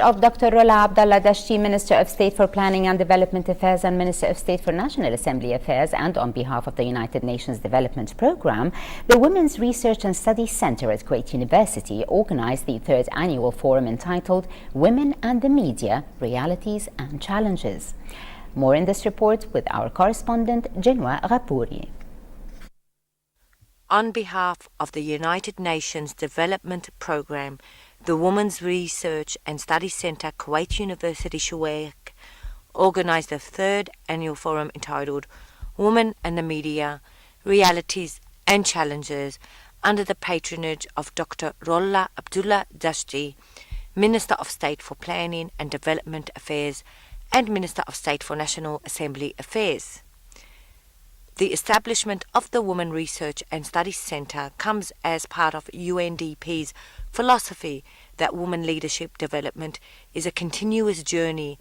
Of Dr. Rola Abdallah Dashti, Minister of State for Planning and Development Affairs and Minister of State for National Assembly Affairs, and on behalf of the United Nations Development Programme, the Women's Research and Studies Center at Kuwait University organized the third annual forum entitled Women and the Media, Realities and Challenges. More in this report with our correspondent, Jinwa Ghapouri. On behalf of the United Nations Development Programme, the Women's Research and Studies Center, Kuwait University, Shuwaikh, organized the third annual forum entitled Women and the Media, Realities and Challenges under the patronage of Dr. Rola Abdallah Dashti, Minister of State for Planning and Development Affairs and Minister of State for National Assembly Affairs. The establishment of the Women Research and Studies Center comes as part of UNDP's philosophy that women leadership development is a continuous journey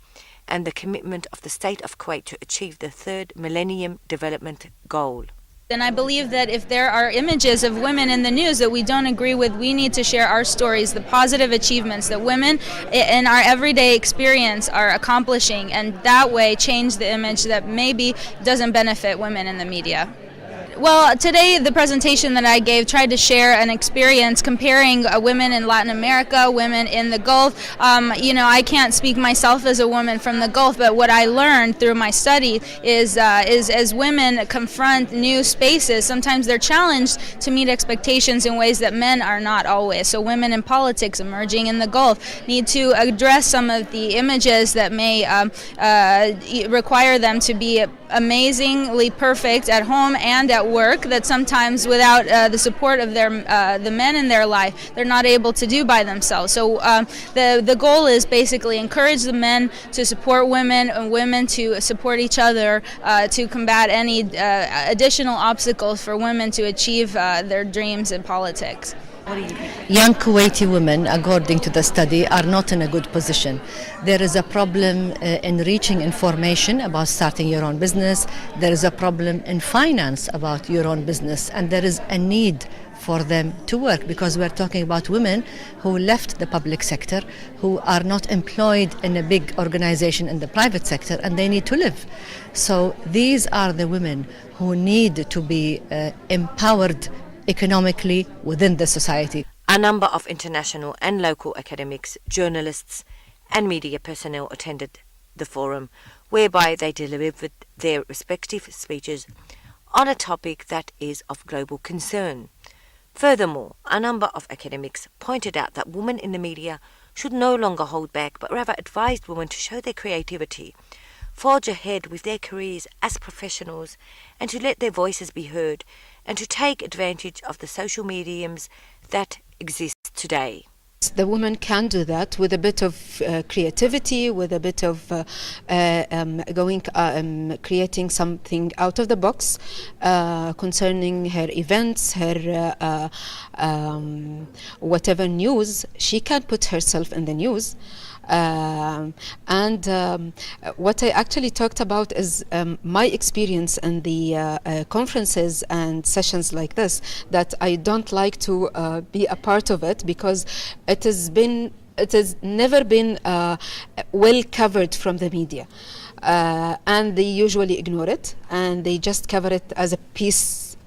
and the commitment of the State of Kuwait to achieve the third Millennium Development Goal. And I believe that if there are images of women in the news that we don't agree with, we need to share our stories, the positive achievements that women in our everyday experience are accomplishing, and that way change the image that maybe doesn't benefit women in the media. Well, today the presentation that I gave tried to share an experience comparing women in Latin America, women in the Gulf. I can't speak myself as a woman from the Gulf, but what I learned through my study is as women confront new spaces, sometimes they're challenged to meet expectations in ways that men are not always. So women in politics emerging in the Gulf need to address some of the images that may require them to be amazingly perfect at home and at work, that sometimes without the support of the men in their life, they're not able to do by themselves. So the goal is basically encourage the men to support women and women to support each other to combat any additional obstacles for women to achieve their dreams in politics. Young Kuwaiti women, according to the study, are not in a good position. There is a problem in reaching information about starting your own business. There is a problem in finance about your own business, and there is a need for them to work, because we're talking about women who left the public sector, who are not employed in a big organization in the private sector, and they need to live. So these are the women who need to be empowered economically within the society. A number of international and local academics, journalists and media personnel attended the forum, whereby they delivered their respective speeches on a topic that is of global concern. Furthermore, a number of academics pointed out that women in the media should no longer hold back, but rather advised women to show their creativity, forge ahead with their careers as professionals, and to let their voices be heard, and to take advantage of the social mediums that exist today. The woman can do that with a bit of creativity, with a bit of creating something out of the box concerning her events, her whatever news. She can put herself in the news. What I actually talked about is my experience in the conferences and sessions like this, that I don't like to be a part of it, because it has never been well covered from the media, and they usually ignore it, and they just cover it as a piece,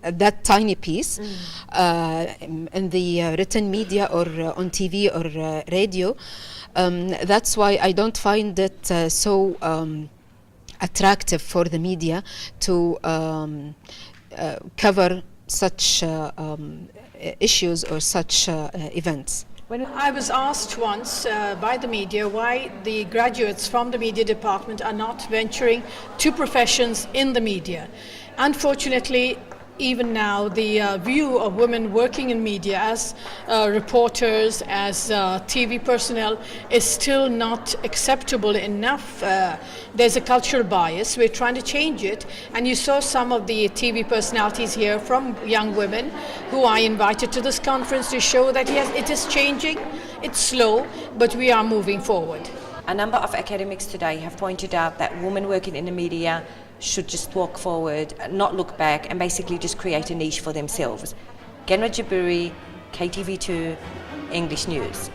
that tiny piece, in the written media or on TV or radio. That's why I don't find it so attractive for the media to cover such issues or such events. I was asked once by the media why the graduates from the media department are not venturing to professions in the media. Unfortunately, even now, the view of women working in media as reporters, as TV personnel, is still not acceptable enough. There's a cultural bias. We're trying to change it. And you saw some of the TV personalities here from young women who I invited to this conference to show that yes, it is changing. It's slow, but we are moving forward. A number of academics today have pointed out that women working in the media should just walk forward, not look back, and basically just create a niche for themselves. Genra Jaburi, KTV2, English News.